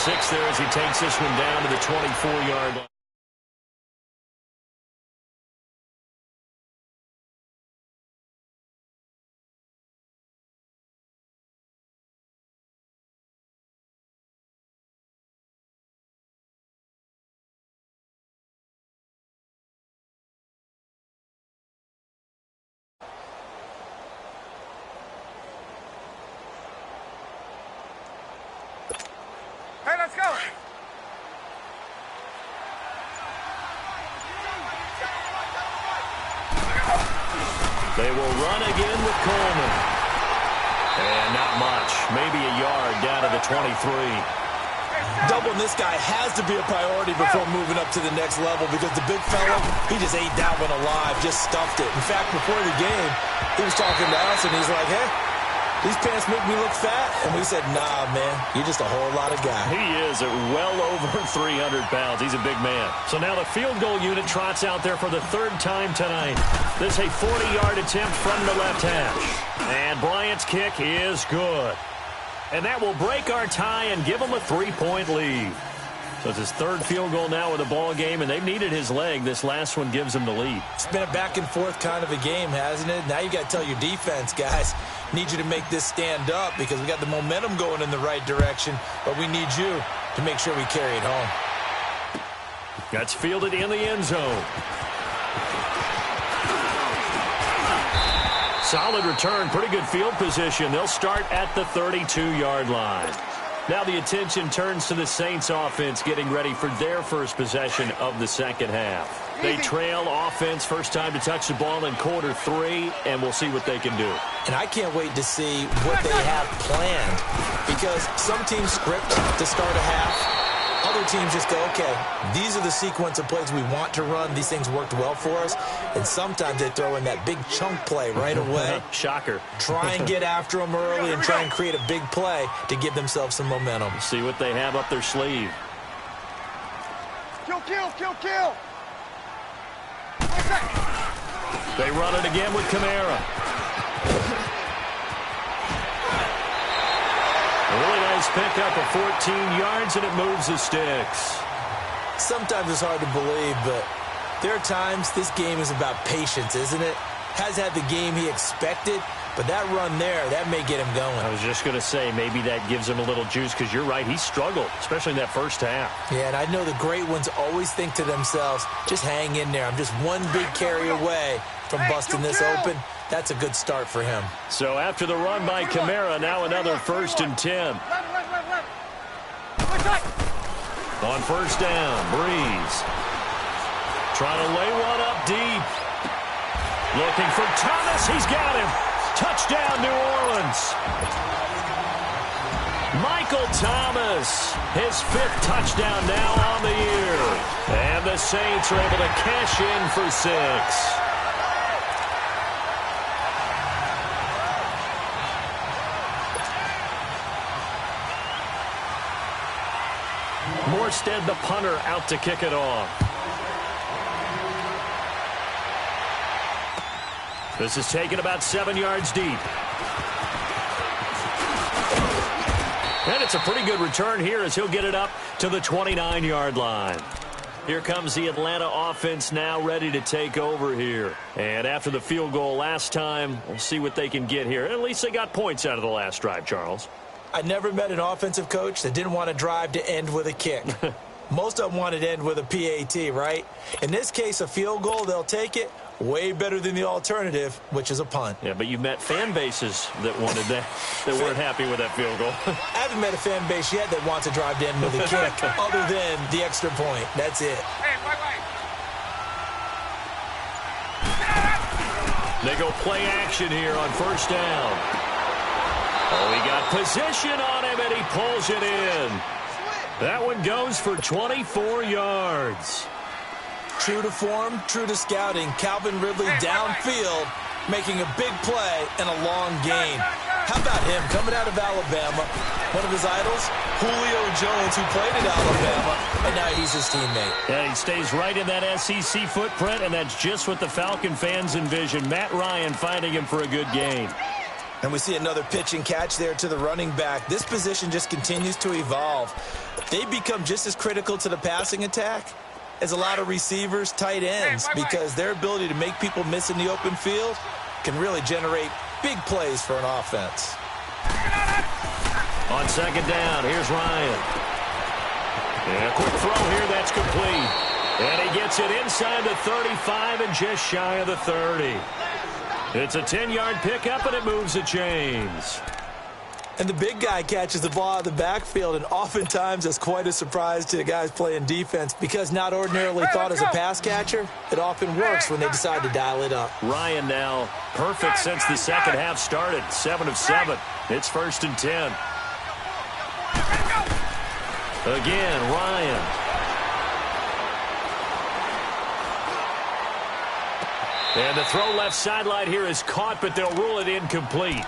6 there as he takes this one down to the 24-yard line. Hey, let's go. They will run again with Coleman. And not much. Maybe a yard down to the 23. Doubling this guy has to be a priority before moving up to the next level because the big fella, he just ate that one alive, just stuffed it. In fact, before the game, he was talking to us, and he's like, hey, these pants make me look fat. And we said, nah, man, you're just a whole lot of guy. He is at well over 300 pounds. He's a big man. So now the field goal unit trots out there for the third time tonight. This is a 40-yard attempt from the left hash. And Bryant's kick is good. And that will break our tie and give him a 3-point lead. So it's his third field goal now in the ball game, and they've needed his leg. This last one gives him the lead. It's been a back-and-forth kind of a game, hasn't it? Now you got to tell your defense, guys, need you to make this stand up because we got the momentum going in the right direction, but we need you to make sure we carry it home. That's fielded in the end zone. Solid return, pretty good field position. They'll start at the 32-yard line. Now the attention turns to the Saints offense getting ready for their first possession of the second half. They trail offense first time to touch the ball in quarter 3, and we'll see what they can do. And I can't wait to see what they have planned because some teams script to start a half. Other teams just go, okay, these are the sequence of plays we want to run. These things worked well for us. And sometimes they throw in that big chunk play right away. Shocker. Try and get after them early and try and create a big play to give themselves some momentum. See what they have up their sleeve. Kill, kill, kill, kill. They run it again with Kamara. A really nice pickup of 14 yards, and it moves the sticks. Sometimes it's hard to believe, but there are times this game is about patience, isn't it? Has had the game he expected, but that run there, that may get him going. I was just going to say, maybe that gives him a little juice, because you're right, he struggled, especially in that first half. Yeah, and I know the great ones always think to themselves, just hang in there. I'm just one big carry away from busting this open. That's a good start for him. So after the run by Kamara, now another 1st and 10. On first down, Breeze. Trying to lay one up deep. Looking for Thomas. He's got him. Touchdown, New Orleans. Michael Thomas, his 5th touchdown now on the year. And the Saints are able to cash in for 6. Morstead, the punter, out to kick it off. This is taken about 7 yards deep. And it's a pretty good return here as he'll get it up to the 29-yard line. Here comes the Atlanta offense now ready to take over here. And after the field goal last time, we'll see what they can get here. At least they got points out of the last drive, Charles. I never met an offensive coach that didn't want to drive to end with a kick. Most of them wanted to end with a PAT, right? In this case, a field goal, they'll take it. Way better than the alternative, which is a punt. Yeah, but you've met fan bases that wanted that, that weren't happy with that field goal. I haven't met a fan base yet that wants to drive to end with a kick other than the extra point. That's it. Hey, wait. They go play action here on first down. Oh, he got position on him, and he pulls it in. That one goes for 24 yards. True to form, true to scouting, Calvin Ridley downfield, making a big play and a long gain. How about him coming out of Alabama? One of his idols, Julio Jones, who played at Alabama, and now he's his teammate. Yeah, he stays right in that SEC footprint, and that's just what the Falcon fans envision. Matt Ryan finding him for a good gain. And we see another pitch and catch there to the running back. This position just continues to evolve. they become just as critical to the passing attack as a lot of receivers, tight ends, because their ability to make people miss in the open field can really generate big plays for an offense. On second down, here's Ryan. And a quick throw here, that's complete. And he gets it inside the 35 and just shy of the 30. It's a 10-yard pickup, and it moves the chains. And the big guy catches the ball out of the backfield, and oftentimes that's quite a surprise to the guys playing defense because not ordinarily thought as a pass catcher, it often works when they decide to dial it up. Ryan now perfect since the second half started, 7 of 7. It's 1st and 10. Again, Ryan. And the throw left sideline here is caught, but they'll rule it incomplete.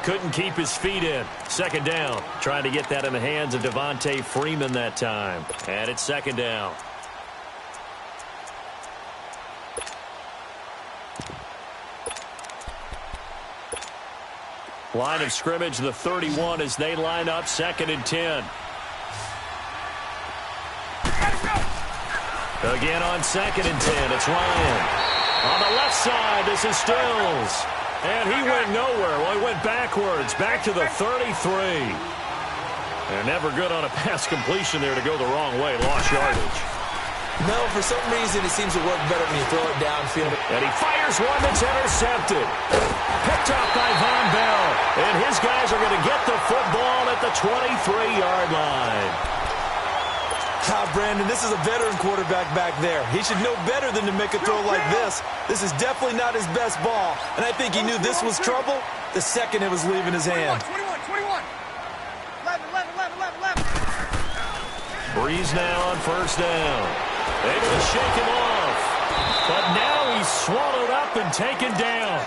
Couldn't keep his feet in. Second down. Trying to get that in the hands of Devontae Freeman that time. And it's second down. Line of scrimmage, the 31 as they line up, 2nd and 10. Again on 2nd and 10, it's Ryan. On the left side, this is Stills. And he went nowhere. Well, he went backwards, back to the 33. And never good on a pass completion there to go the wrong way. Lost yardage. No, for some reason it seems to work better when you throw it downfield. And he fires one that's intercepted. Picked up by Von Bell. And his guys are going to get the football at the 23-yard line. Brandon, this is a veteran quarterback back there. He should know better than to make a throw like this. This is definitely not his best ball. And I think he knew this was trouble the second it was leaving his hand. 21. 11. Breeze now on 1st down. Able to shake him off. But now he's swallowed up and taken down.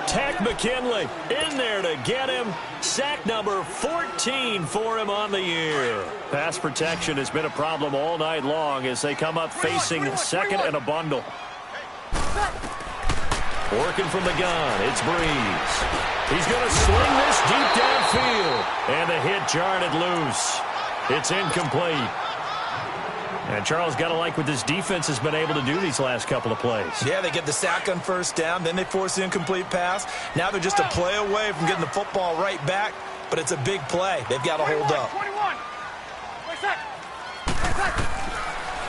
Tech McKinley in there to get him. Sack number 14 for him on the year. Pass protection has been a problem all night long as they come up facing second and a bundle. Working from the gun, it's Breeze. He's going to sling this deep downfield. And the hit jarred it loose. It's incomplete. And Charles, got to like what this defense has been able to do these last couple of plays. Yeah, they get the sack on 1st down, then they force the incomplete pass. Now they're just a play away from getting the football right back, but it's a big play. They've got to hold up. 21.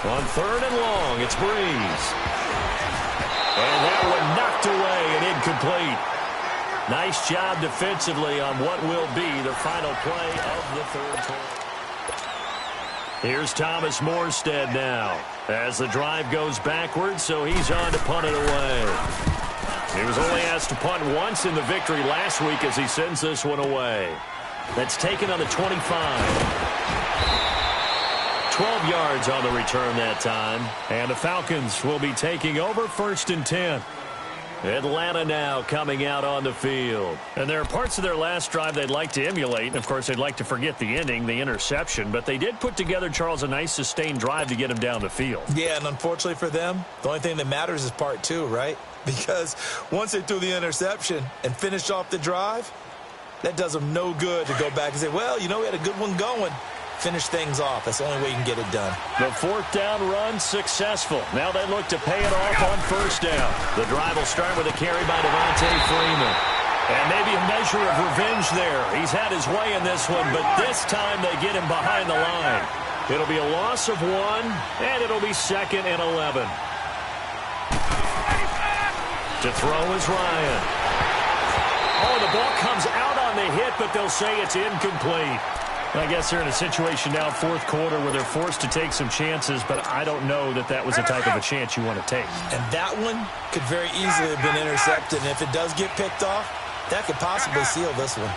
On 3rd and long, it's Breeze. And that one knocked away and incomplete. Nice job defensively on what will be the final play of the 3rd quarter. Here's Thomas Morstead now as the drive goes backwards, so he's on to punt it away. He was only asked to punt once in the victory last week as he sends this one away. That's taken on the 25. 12 yards on the return that time. And the Falcons will be taking over 1st and 10. Atlanta now coming out on the field. And there are parts of their last drive they'd like to emulate. And, of course, they'd like to forget the ending, the interception. But they did put together, Charles, a nice sustained drive to get him down the field. Yeah, and unfortunately for them, the only thing that matters is part 2, right? Because once they threw the interception and finished off the drive, that does them no good to go back and say, well, you know, we had a good one going. Finish things off. That's the only way you can get it done. The 4th down run successful. Now they look to pay it off on 1st down. The drive will start with a carry by Devontae Freeman. And maybe a measure of revenge there. He's had his way in this one, but this time they get him behind the line. It'll be a loss of 1, and it'll be 2nd and 11. To throw is Ryan. Oh, the ball comes out on the hit, but they'll say it's incomplete. I guess they're in a situation now, 4th quarter, where they're forced to take some chances, but I don't know that that was the type of a chance you want to take. And that one could very easily have been intercepted, and if it does get picked off, that could possibly seal this one.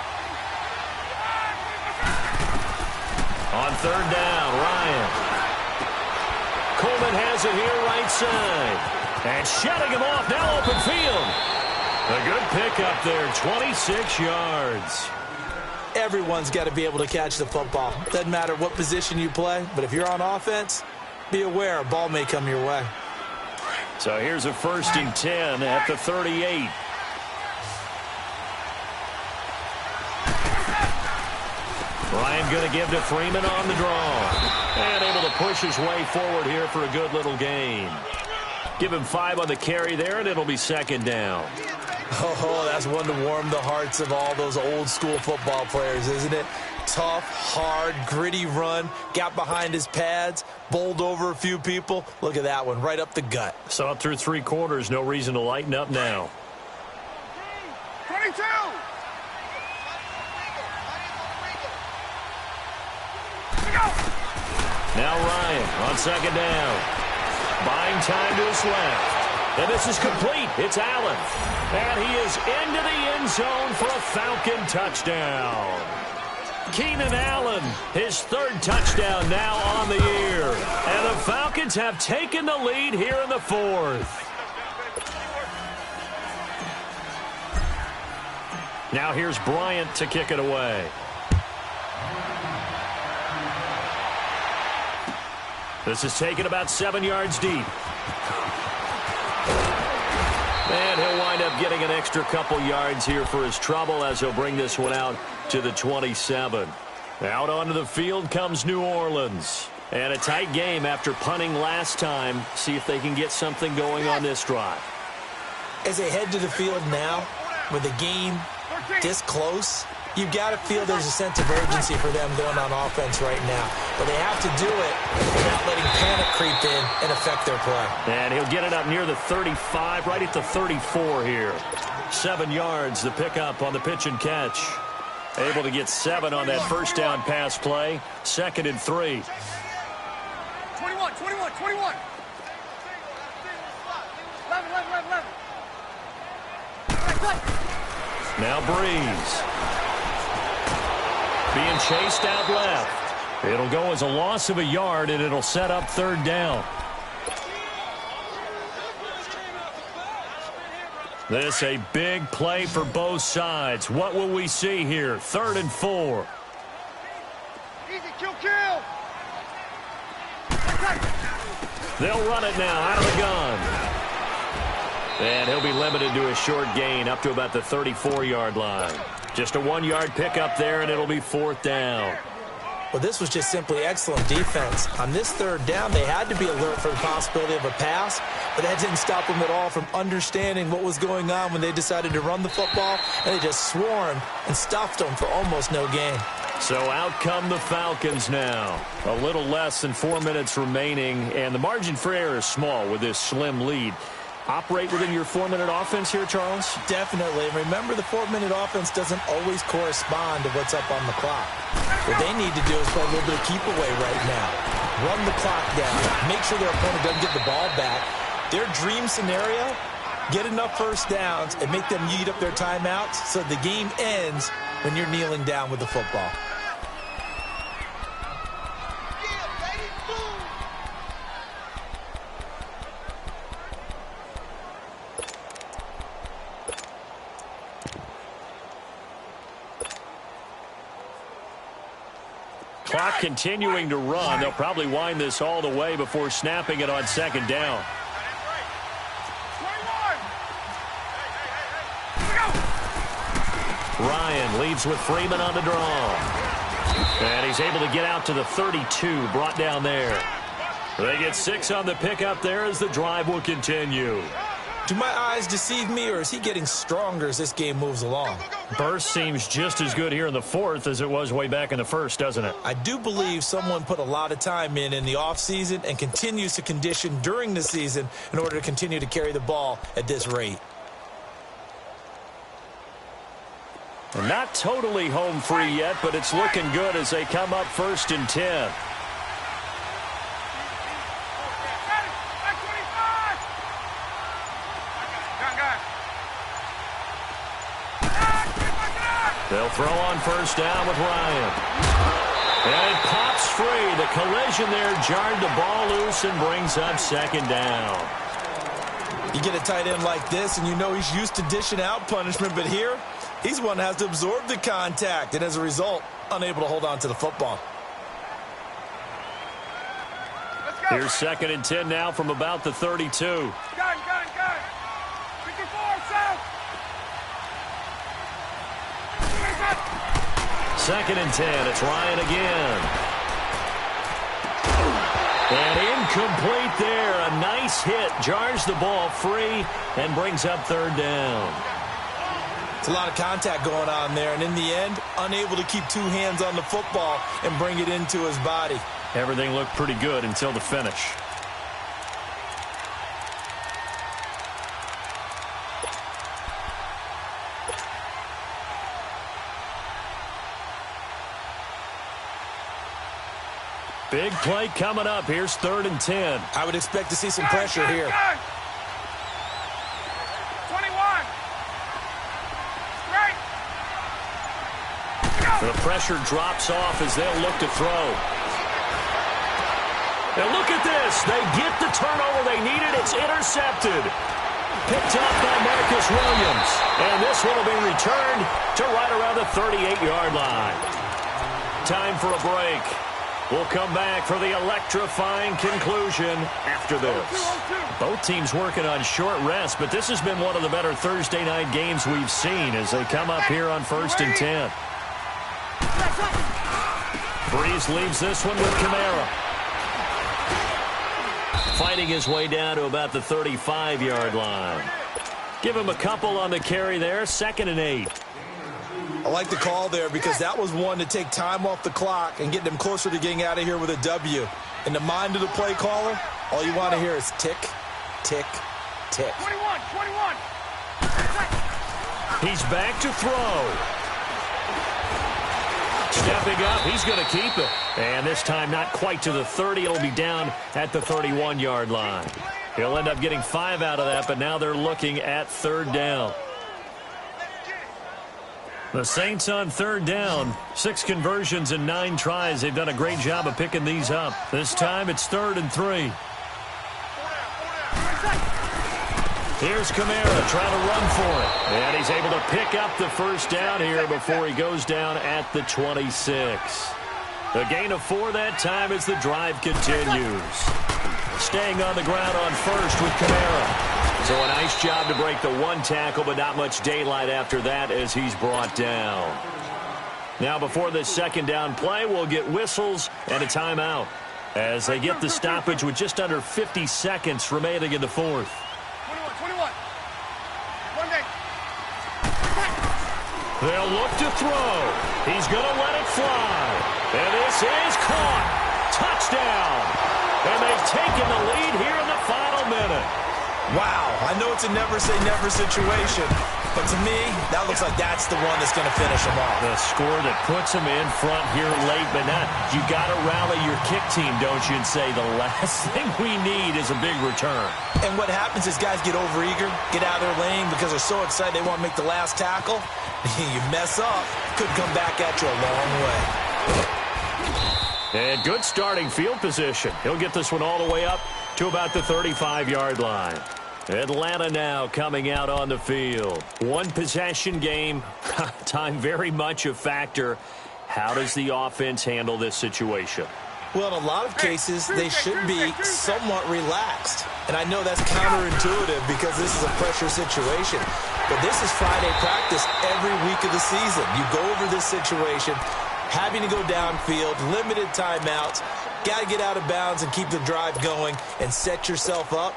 On 3rd down, Ryan. Coleman has it here right side. And shutting him off, now open field. A good pickup there, 26 yards. Everyone's got to be able to catch the football. Doesn't matter what position you play, but if you're on offense, be aware a ball may come your way. So here's a 1st and 10 at the 38. Ryan going to give to Freeman on the draw. And able to push his way forward here for a good little gain. Give him 5 on the carry there, and it'll be second down. Oh, that's one to warm the hearts of all those old-school football players, isn't it? Tough, hard, gritty run, got behind his pads, bowled over a few people. Look at that one, right up the gut. Saw it through 3 quarters, no reason to lighten up now. 22! Now Ryan on second down. Buying time to his left. And this is complete. It's Allen. And he is into the end zone for a Falcon touchdown. Keenan Allen, his 3rd touchdown now on the year. And the Falcons have taken the lead here in the 4th. Now here's Bryant to kick it away. This is taken about 7 yards deep. And he'll wind up getting an extra couple yards here for his trouble as he'll bring this one out to the 27. Out onto the field comes New Orleans. And a tight game after punting last time. See if they can get something going on this drive. As they head to the field now, with the game this close, you've got to feel there's a sense of urgency for them going on offense right now. But they have to do it without letting panic creep in and affect their play. And he'll get it up near the 35, right at the 34 here. 7 yards, the pickup on the pitch and catch. Able to get 7 on that first down pass play. 2nd and 3. 21, 21, 21. 11, 11, 11, 11. Now Breeze. Being chased out left. It'll go as a loss of a yard, and it'll set up 3rd down. This a big play for both sides. What will we see here? 3rd and 4. Easy, kill, kill. They'll run it now out of the gun. And he'll be limited to a short gain up to about the 34-yard line. Just a 1-yard pickup there, and it'll be 4th down. Well, this was just simply excellent defense. On this 3rd down, they had to be alert for the possibility of a pass, but that didn't stop them at all from understanding what was going on when they decided to run the football, and they just swarmed and stuffed them for almost no gain. So out come the Falcons now. A little less than 4 minutes remaining, and the margin for error is small with this slim lead. Operate within your 4-minute offense here, Charles? Definitely. And remember, the 4-minute offense doesn't always correspond to what's up on the clock. What they need to do is play a little bit of keep away right now. Run the clock down. Make sure their opponent doesn't get the ball back. Their dream scenario, get enough first downs and make them eat up their timeouts so the game ends when you're kneeling down with the football. Clock continuing to run. They'll probably wind this all the way before snapping it on 2nd down. 21. Ryan leads with Freeman on the draw. And he's able to get out to the 32, brought down there. They get 6 on the pickup there as the drive will continue. Do my eyes deceive me, or is he getting stronger as this game moves along? Burst seems just as good here in the 4th as it was way back in the 1st, doesn't it? I do believe someone put a lot of time in the offseason and continues to condition during the season in order to continue to carry the ball at this rate. And not totally home free yet, but it's looking good as they come up 1st and 10. They'll throw on 1st down with Ryan. And it pops free. The collision there jarred the ball loose and brings up 2nd down. You get a tight end like this, and you know he's used to dishing out punishment, but here, he's the one that has to absorb the contact, and as a result, unable to hold on to the football. Here's 2nd and 10 now from about the 32. Gun. 54, south. 2nd and 10. It's Ryan again. And incomplete there. A nice hit. Jars the ball free and brings up 3rd down. It's a lot of contact going on there, and in the end, unable to keep 2 hands on the football and bring it into his body. Everything looked pretty good until the finish. Big play coming up. Here's 3rd and 10. I would expect to see some pressure here. 21. Right. The pressure drops off as they'll look to throw. And look at this. They get the turnover they needed. It's intercepted. Picked up by Marcus Williams. And this one will be returned to right around the 38-yard line. Time for a break. We'll come back for the electrifying conclusion after this. Both teams working on short rest, but this has been one of the better Thursday night games we've seen as they come up here on 1st and 10. Breeze leaves this one with Kamara. Fighting his way down to about the 35-yard line. Give him a couple on the carry there, 2nd and 8. I like the call there because that was one to take time off the clock and get them closer to getting out of here with a W. In the mind of the play caller, all you want to hear is tick, tick, tick. 21, 21. He's back to throw. Stepping up, he's going to keep it. And this time not quite to the 30. It'll be down at the 31-yard line. He'll end up getting 5 out of that, but now they're looking at 3rd down. The Saints on 3rd down. 6 conversions and 9 tries. They've done a great job of picking these up. This time it's 3rd and 3. Here's Kamara trying to run for it. And he's able to pick up the 1st down here before he goes down at the 26. A gain of 4 that time as the drive continues. Staying on the ground on 1st with Kamara. So a nice job to break the 1 tackle, but not much daylight after that as he's brought down. Now before this 2nd down play, we'll get whistles and a timeout as they get the stoppage with just under 50 seconds remaining in the 4th. 21. 1 day. They'll look to throw. He's going to let it fly. And this is caught. Touchdown. And they've taken the lead here in the final minute. Wow, I know it's a never-say-never situation, but to me, that looks like that's the one that's going to finish them off. The score that puts them in front here late, but not. You got to rally your kick team, don't you, and say the last thing we need is a big return. And what happens is guys get overeager, get out of their lane because they're so excited they want to make the last tackle. You mess up, could come back at you a long way. And good starting field position. He'll get this one all the way up to about the 35-yard line. Atlanta now coming out on the field. 1 possession game. Time very much a factor. How does the offense handle this situation? Well, in a lot of cases, they should be somewhat relaxed. And I know that's counterintuitive because this is a pressure situation. But this is Friday practice every week of the season. You go over this situation, having to go downfield, limited timeouts, got to get out of bounds and keep the drive going and set yourself up.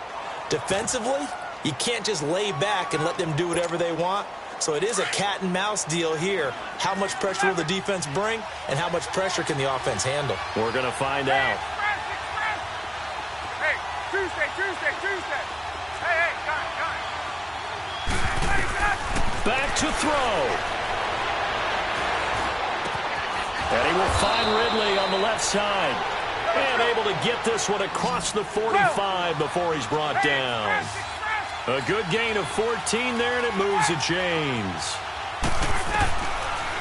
Defensively, you can't just lay back and let them do whatever they want. So it is a cat and mouse deal here. How much pressure will the defense bring and how much pressure can the offense handle? We're going to find out. Hey, Tuesday. Hey, got it. Back to throw. And he will find Ridley on the left side. And able to get this one across the 45 before he's brought down. A good gain of 14 there, and it moves the chains.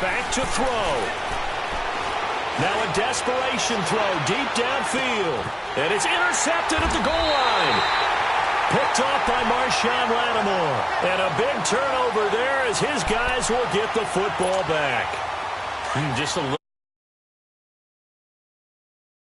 Back to throw. Now a desperation throw deep downfield. And it's intercepted at the goal line. Picked off by Marshawn Lattimore. And a big turnover there as his guys will get the football back. Just a little